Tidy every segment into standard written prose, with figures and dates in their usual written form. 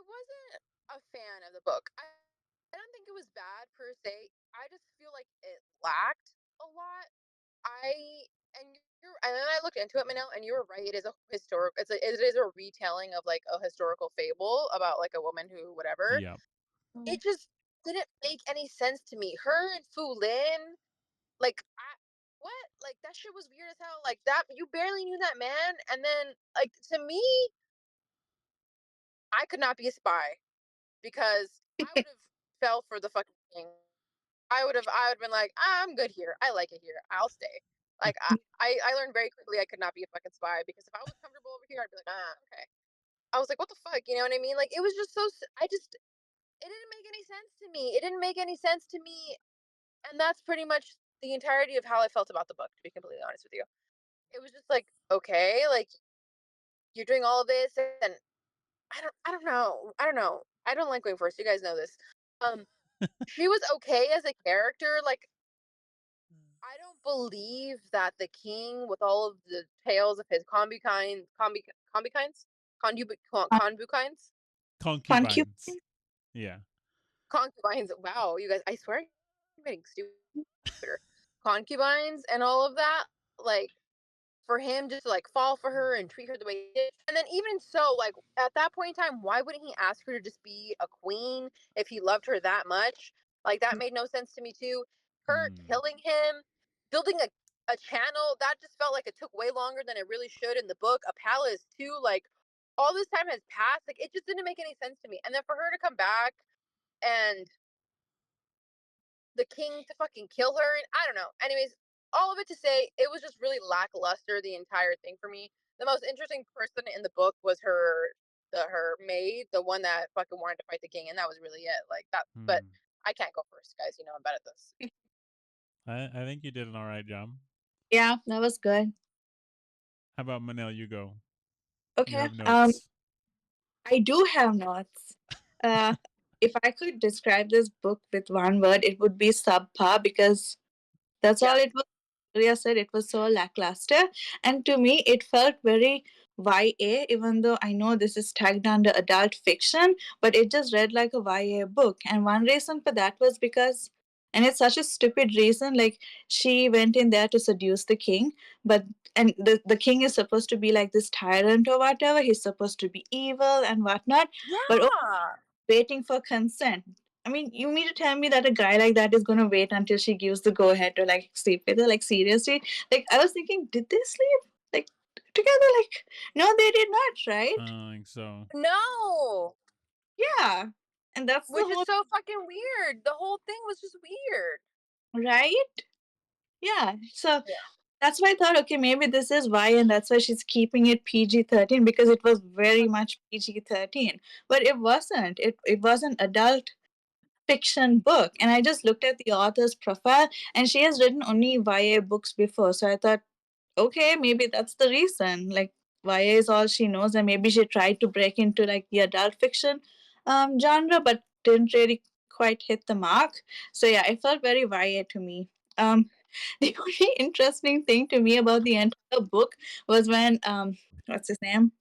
wasn't a fan of the book. I don't think it was bad per se. I just feel like it lacked a lot. I and then I looked into it, Manel, and you were right. It is a it is a retelling of like a historical fable about like a woman who whatever. Yep. It just didn't make any sense to me. Her and Fu Lin, like what? Like that shit was weird as hell. Like that you barely knew that man, and then like to me, I could not be a spy because I would have fell for the fucking king. I would have been like, I'm good here. I like it here. I'll stay. Like I learned very quickly I could not be a fucking spy because if I was comfortable over here, I'd be like, okay. I was like, what the fuck? You know what I mean? Like it was just I just it didn't make any sense to me. It didn't make any sense to me. And that's pretty much the entirety of how I felt about the book, to be completely honest with you. It was just like, okay, like you're doing all of this and I don't know. I don't know. I don't like going first. You guys know this. Um she was okay as a character. Like I don't believe that the king, with all of the tales of his concubines, Concubines. Concubine. Yeah. concubines. Wow, you guys! I swear, I'm getting stupider. Concubines and all of that. Like for him just to like fall for her and treat her the way he did. And then even so, like at that point in time, why wouldn't he ask her to just be a queen if he loved her that much? Like that made no sense to me too. Her Mm. killing him, building a channel, that just felt like it took way longer than it really should in the book. A palace too, like all this time has passed. Like it just didn't make any sense to me. And then for her to come back and the king to fucking kill her, and I don't know. Anyways, all of it to say, it was just really lackluster the entire thing for me. The most interesting person in the book was her maid, the one that fucking wanted to fight the king, and that was really it. Like that, but Mm. I can't go first, guys. You know I'm bad at this. I think you did an all right job. Yeah, that was good. How about Manel? You go. You Okay. have notes. I do have notes. Uh, if I could describe this book with one word, it would be subpar because that's all Yeah. it was. Ria said it was so lackluster. And to me, it felt very YA, even though I know this is tagged under adult fiction, but it just read like a YA book. And one reason for that was because, and it's such a stupid reason, like she went in there to seduce the king, but and the king is supposed to be like this tyrant or whatever. He's supposed to be evil and whatnot, but Yeah. waiting for consent. I mean, you mean to tell me that a guy like that is gonna wait until she gives the go ahead to like sleep with her? Like seriously? Like I was thinking, did they sleep like together? Like no, they did not, right? I don't think so. No. Yeah, and that's the Which is whole so fucking weird. The whole thing was just weird. right. Yeah, so Yeah. that's why I thought, okay, maybe this is why, and that's why she's keeping it PG-13 because it was very much PG-13, but it wasn't. It was an adult fiction book, and I just looked at the author's profile, and she has written only YA books before. So I thought, okay, maybe that's the reason. Like YA is all she knows, and maybe she tried to break into like the adult fiction genre, but didn't really quite hit the mark. So yeah, it felt very YA to me. The only interesting thing to me about the entire book was when what's his name?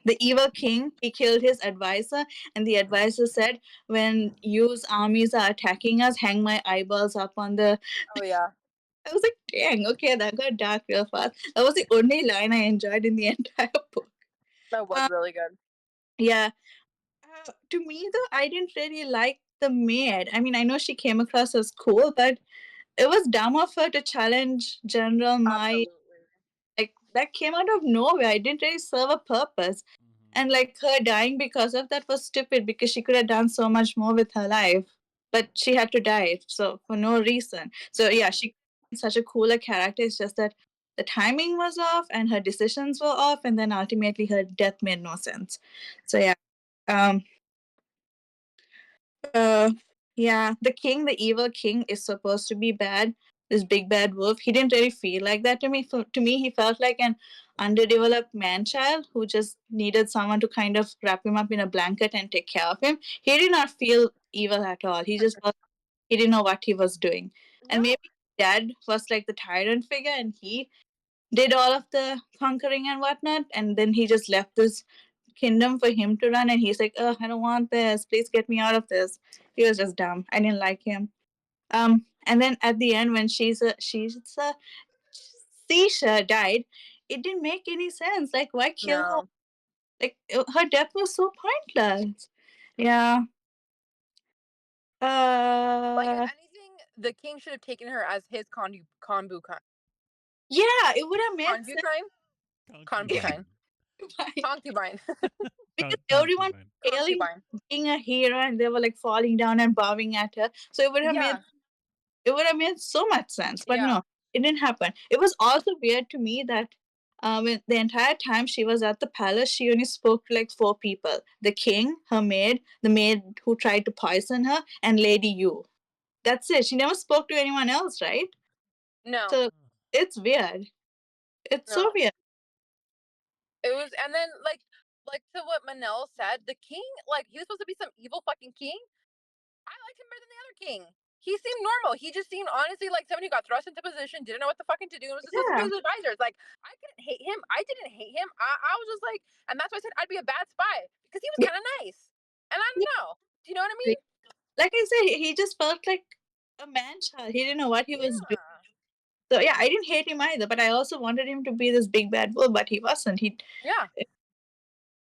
The evil king, he killed his advisor, and the advisor said, when you's armies are attacking us, hang my eyeballs up on the. Oh yeah. I was like, dang, okay, that got dark real fast. That was the only line I enjoyed in the entire book. That was Uh, really good. yeah. To me, though, I didn't really like the maid. I mean, I know she came across as cool, but it was dumb of her to challenge General Mai. Absolutely. Like, that came out of nowhere. It didn't really serve a purpose. Mm-hmm. And like her dying because of that was stupid because she could have done so much more with her life. But she had to die, so for no reason. So yeah, she such a cooler character. It's just that the timing was off and her decisions were off, and then ultimately her death made no sense. So yeah. Um uh, yeah, the king, the evil king, is supposed to be bad. This big bad wolf. He didn't really feel like that to me. To me, he felt like an underdeveloped man child who just needed someone to kind of wrap him up in a blanket and take care of him. He did not feel evil at all. He didn't know what he was doing. And No. maybe dad was like the tyrant figure, and he did all of the conquering and whatnot. And then he just left this kingdom for him to run, and he's like, "Oh, I don't want this. Please get me out of this." He was just dumb. I didn't like him. And then at the end, when she's a Sisha died, it didn't make any sense. Like, why kill her? No. Like, her death was so pointless. Yeah. Like, if Uh. anything, the king should have taken her as his concubine. Yeah, it would have made sense. Concubine? Concubine. Concubine. Concubine. Because everyone Concubine. hailing Concubine. being a hero, and they were like falling down and bowing at her. So Yeah. it would have made so much sense. But Yeah. no, it didn't happen. It was also weird to me that when the entire time she was at the palace, she only spoke to like four people: the king, her maid, the maid who tried to poison her, and Lady Yu. That's it. She never spoke to anyone else, right? No. So it's weird. It's so No. weird. It was, and then like to what Manel said, the king, like he was supposed to be some evil fucking king. I liked him better than the other king. He seemed normal. He just seemed honestly like somebody who got thrust into position, didn't know what the fucking to do, and was just listening Yeah. to his advisors. Like I couldn't hate him. I didn't hate him. I was just like, and that's why I said I'd be a bad spy because he was Yeah. kind of nice. And I don't know. Do you know what I Like mean? I said, he just felt like a man child. He didn't know what he was doing. Yeah. So yeah, I didn't hate him either, but I also wanted him to be this big bad bull, but he wasn't. He Yeah.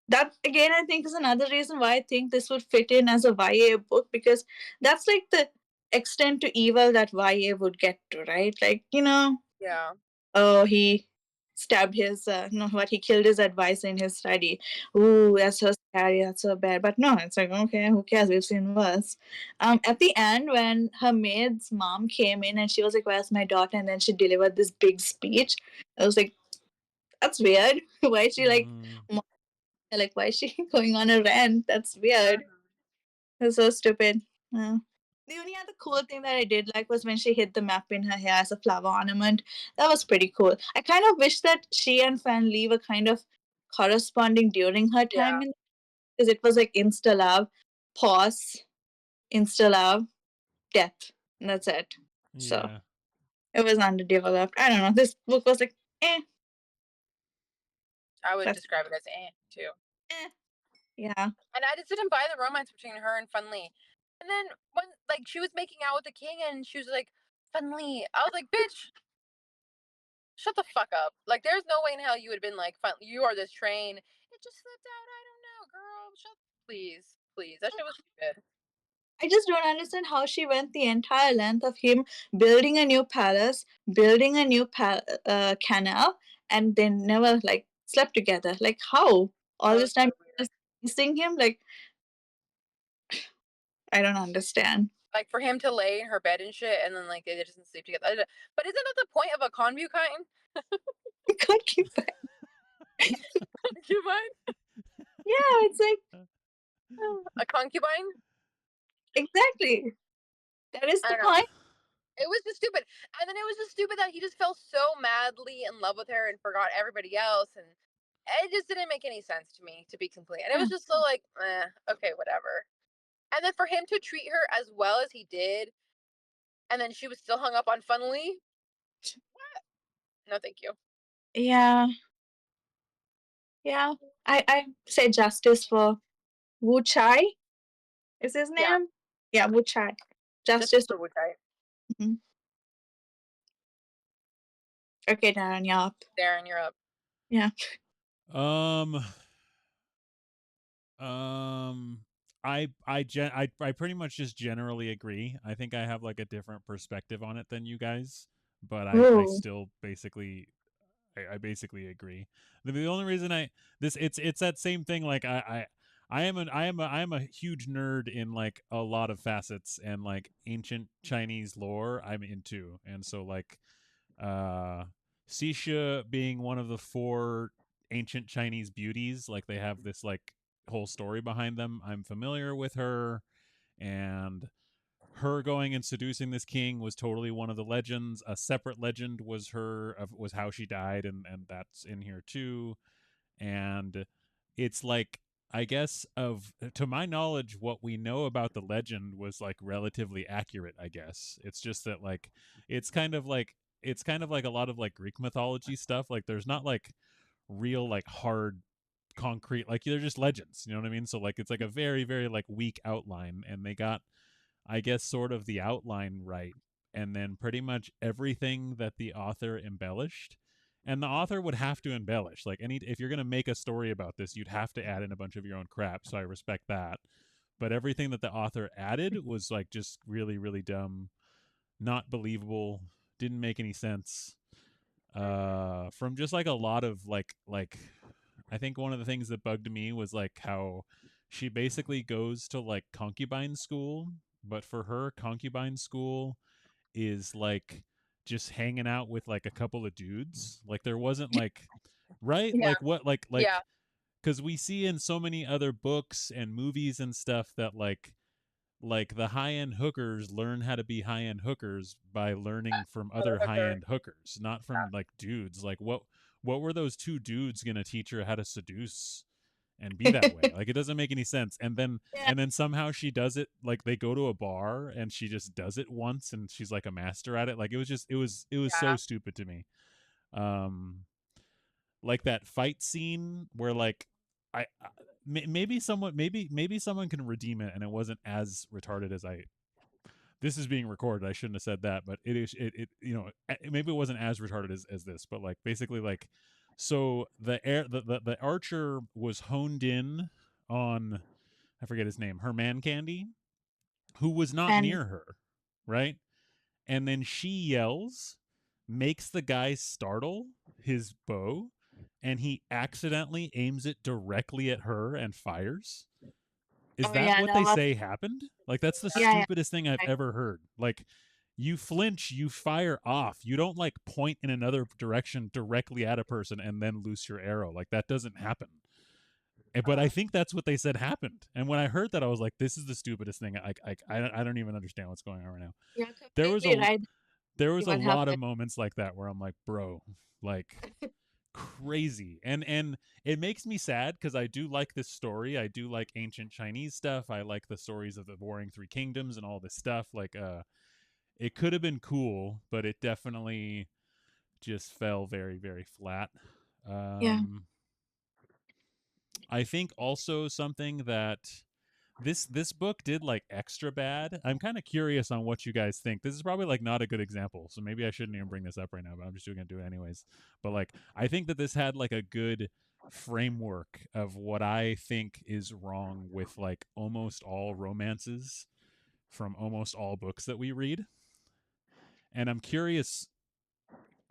That again I think is another reason why I think this would fit in as a YA book, because that's like the extent to evil that YA would get to, right? Like, Yeah. oh, he stabbed his no, what, he killed his advisor in his study. Ooh, that's so scary, that's so bad. But no, it's like, okay, who cares? We've seen worse. At the end, when her maid's mom came in and she was like, "Where's my daughter?" and then she delivered this big speech, I was like, that's weird. Why is she Mm, like, why is she going on a rant? That's weird. Mhm. That's so stupid. Yeah. The only other cool thing that I did like was when she hid the map in her hair as a flower ornament. That was pretty cool. I kind of wish that she and Fan Lee were kind of corresponding during her time Yeah. in, because it was like insta love, pause, insta love, death. And that's it. So yeah. it was underdeveloped. I don't know. This book was like, I would that's describe it as too. eh. Yeah. And I just didn't buy the romance between her and Fun Lee. And then when like she was making out with the king and she was like, Fun Lee, I was like, bitch, shut the fuck up. Like there's no way in hell you would have been like, Fun, you are this train. It just slipped out. I don't know, girl. Shut please. Please. That shit was stupid. I just don't understand how she went the entire length of him building a new palace, building a new canal, and they never like slept together. Like how? All That this was time so weird. just missing him. Like I don't understand. Like for him to lay in her bed and shit and then like they just didn't sleep together. But isn't that the point of a concubine? I can't keep back. Concubine? Yeah, it's like A concubine? exactly that is I the don't know. point. It was just stupid. And then it was just stupid that he just fell so madly in love with her and forgot everybody else. And it just didn't make any sense to me, to be complete. And it Yeah. was just so like, okay, whatever. And then for him to treat her as well as he did, and then she was still hung up on Funnily. No, thank you. Yeah, yeah. I say justice for Wu Chai is his Yeah, name. Yeah, Wu Chai. just Justice. for which I, Mhm. Okay, Darren, you're up. Darren, you're up. Yeah. Um. Um. I pretty much just generally agree. I think I have like a different perspective on it than you guys, but I Ooh. still basically I basically agree. The only reason it's that same thing. Like I am a huge nerd in like a lot of facets, and like ancient Chinese lore I'm into, and so like uh Sisha being one of the four ancient Chinese beauties, like they have this like whole story behind them. I'm familiar with her, and her going and seducing this king was totally one of the legends. A separate legend was was how she died, and that's in here too. And it's like, I guess, of to my knowledge, what we know about the legend was like relatively accurate. I guess it's just that like it's kind of like a lot of like Greek mythology stuff. Like there's not like real like hard concrete, like they're just legends, you know what I mean? So like it's like a very very like weak outline, and they got, I guess, sort of the outline right, and then pretty much everything that the author embellished. And the author would have to embellish. Like any, if you're gonna make a story about this, you'd have to add in a bunch of your own crap. So I respect that. But everything that the author added was like just really, really dumb, not believable, didn't make any sense. From just like a lot of like I think one of the things that bugged me was like how she basically goes to like concubine school, but for her concubine school is like just hanging out with like a couple of dudes. Like there wasn't like, right? Yeah. Like what Yeah. cuz we see in so many other books and movies and stuff that like the high-end hookers learn how to be high-end hookers by learning from For the other hooker. high-end hookers, not from like dudes. Like what were those two dudes going to teach her how to seduce and be that way? Like it doesn't make any sense. Yeah. And then somehow she does it, like they go to a bar and she just does it once and she's like a master at it. Like it was just it was so Yeah. stupid to me. Um like that fight scene where like I maybe someone maybe someone can redeem it and it wasn't as retarded as I, this is being recorded, I shouldn't have said that, but it is it you know, maybe it wasn't as retarded as this, but like basically like, so the archer was honed in on, I forget his name, her man candy, who was not And near her, right? And then she yells, makes the guy startle his bow, and he accidentally aims it directly at her and fires. Is oh that yeah, what that they was say happened? Like that's the yeah, yeah. stupidest thing I've Right. ever heard. Like you flinch, you fire off. You don't like point in another direction directly at a person and then loose your arrow. Like that doesn't happen. But I think that's what they said happened. And when I heard that, I was like, "This is the stupidest thing. I don't even understand what's going on right now." You're There was completely a right. there was a What lot of happened? moments like that where I'm like, "Bro, like crazy." And it makes me sad because I do like this story. I do like ancient Chinese stuff. I like the stories of the Warring Three Kingdoms and all this stuff. Like it could have been cool, but it definitely just fell very very flat. Yeah. um I think also something that this book did like extra bad. I'm kind of curious on what you guys think. This is probably like not a good example, so maybe I shouldn't even bring this up right now, but I'm just going to do it anyways. But like I think that this had like a good framework of what I think is wrong with like almost all romances from almost all books that we read. And I'm curious,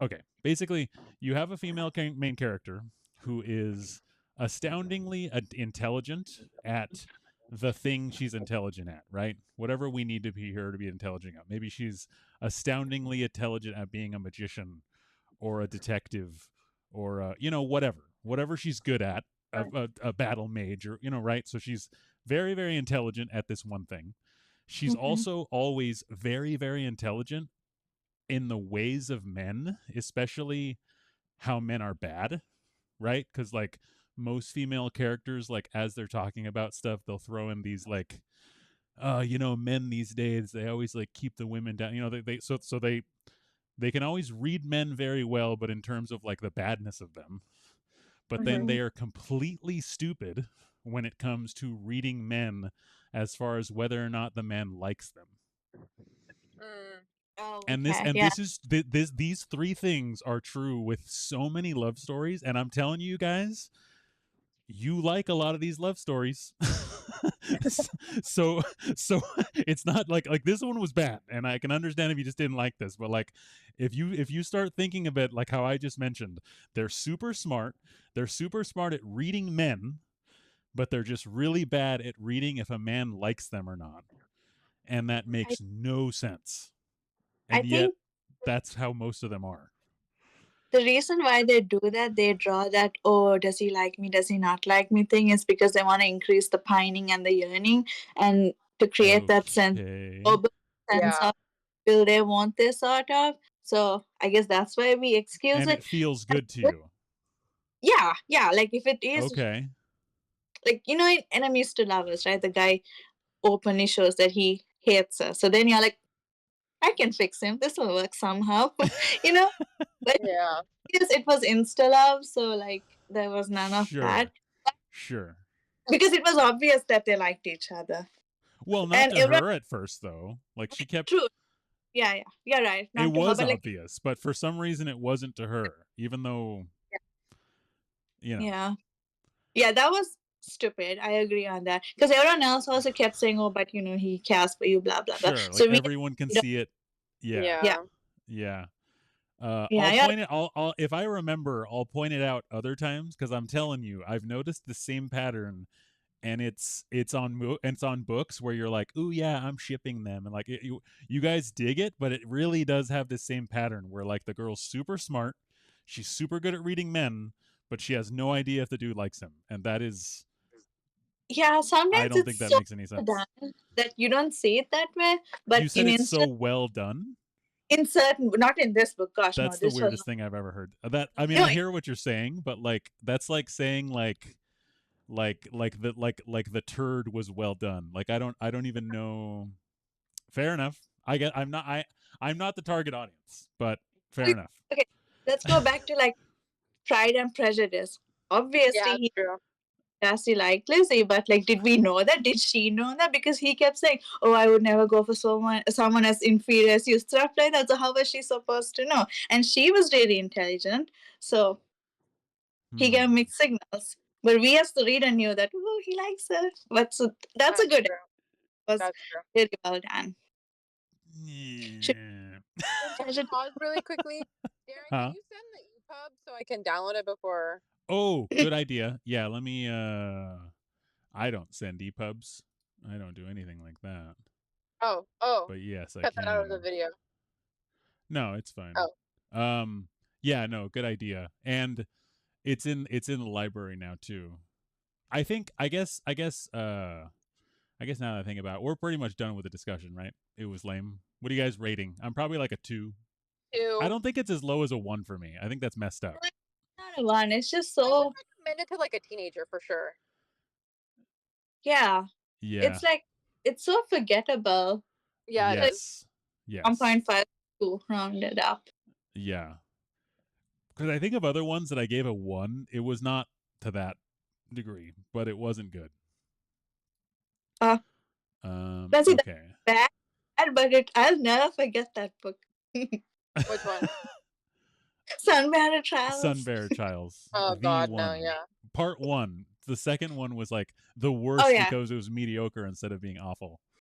okay, basically, you have a female main character who is astoundingly intelligent at the thing she's intelligent at, right? Whatever we need to be her to be intelligent at. Maybe she's astoundingly intelligent at being a magician or a detective or you know, whatever she's good at, a battle mage, or you know, right? So she's very very intelligent at this one thing. She's Mm-hmm. also always very very intelligent in the ways of men, especially how men are bad, right? Because like most female characters, like as they're talking about stuff, they'll throw in these like, you know, men these days, they always like keep the women down. You know, they can always read men very well, but in terms of like the badness of them. But then Mm-hmm. they are completely stupid when it comes to reading men as far as whether or not the man likes them. Mm. Oh, And this okay. and Yeah. this is these three things are true with so many love stories, and I'm telling you guys, you like a lot of these love stories. so so it's not like this one was bad, and I can understand if you just didn't like this, but like if you start thinking of it like how I just mentioned, they're super smart at reading men, but they're just really bad at reading if a man likes them or not, and that I makes no sense, I and yet think that's how most of them are. the reason why they do that, they draw that, oh, does he like me, does he not like me thing, is because they want to increase the pining and the yearning, and to create that sense, Okay. global sense Yeah. of will they want this sort of. So I guess that's why we excuse And it. it feels And good to you. yeah, yeah, like if it is Okay. like, in enemies to lovers, right? The guy openly shows that he hates her. So then you're like, I can fix him. This will work somehow. you know? But Yeah. yes, it was insta love, so like there was none of that. Sure. Sure. because it was obvious that they liked each other. Well, not And to everyone, her at first though. Like she kept true, yeah, you're right. it Not to her, was but like, obvious, but for some reason it wasn't to her, even though, you know. yeah, yeah, that was stupid. I agree on that because everyone else also kept saying, "Oh, but he cares for you," blah blah blah. Sure, like So we, everyone can see it. Yeah. yeah, Yeah. Yeah. yeah, I'll yeah, point it. I'll if I remember, I'll point it out other times because I'm telling you, I've noticed the same pattern, and it's on books where you're like, "Ooh, yeah, I'm shipping them," and like you guys dig it, but it really does have this same pattern where like the girl's super smart, she's super good at reading men, but she has no idea if the dude likes him, and that is, yeah. I Sometimes don't it's think that so makes any sense. done that you don't see it that way, but You said it's so well done. in certain, not in this book. Gosh, no, That's the this was weirdest thing I've ever heard. That I mean, no, I hear what you're saying, but like that's like saying like the turd was well done. Like I don't even know. Fair enough. I'm not the target audience, but fair enough. okay. Let's go back to like Pride and Prejudice. Yeah, Obviously, it's true. Darcy liked Lizzie, but like, did we know that? Did she know that? Because he kept saying, "Oh, I would never go for someone as inferior as you," stuff like that. So how was she supposed to know? And she was really intelligent, so he gave Hmm. mixed signals. But we as the reader knew that, oh, he likes her. But so that's a That's good. true. It was That's true. really well done. Should Yeah. Can we pause really quickly? Darren, can Huh? you send the EPUB so I can download it before? Oh, good idea. Yeah, let me I don't send EPUBs. I don't do anything like that. Oh, But yes, I cut that out of the can. video. No, it's fine. Oh, Um yeah, no, good idea. And it's in the library now too. I guess now that I think about it, we're pretty much done with the discussion, right? It was lame. What are you guys rating? I'm probably like a 2. I 2. don't think it's as low as a 1 for me. I think that's messed up. not a one. It's just I would so recommend it to like a teenager for sure. yeah. Yeah. It's like it's so forgettable. Yeah, it Like is. Yes. Yes. 1.5 to round it up. Yeah. Because I think of other ones that I gave a 1. It was not to that degree, but it wasn't good. Uh, let's see, Okay. that's bad, but I'll never forget that book. Which one? Sunbanner Trials. Sunbear Childs, Oh the God, no. one. Yeah. Part 1. The second one was like the Oh worst yeah, because it was mediocre instead of being awful.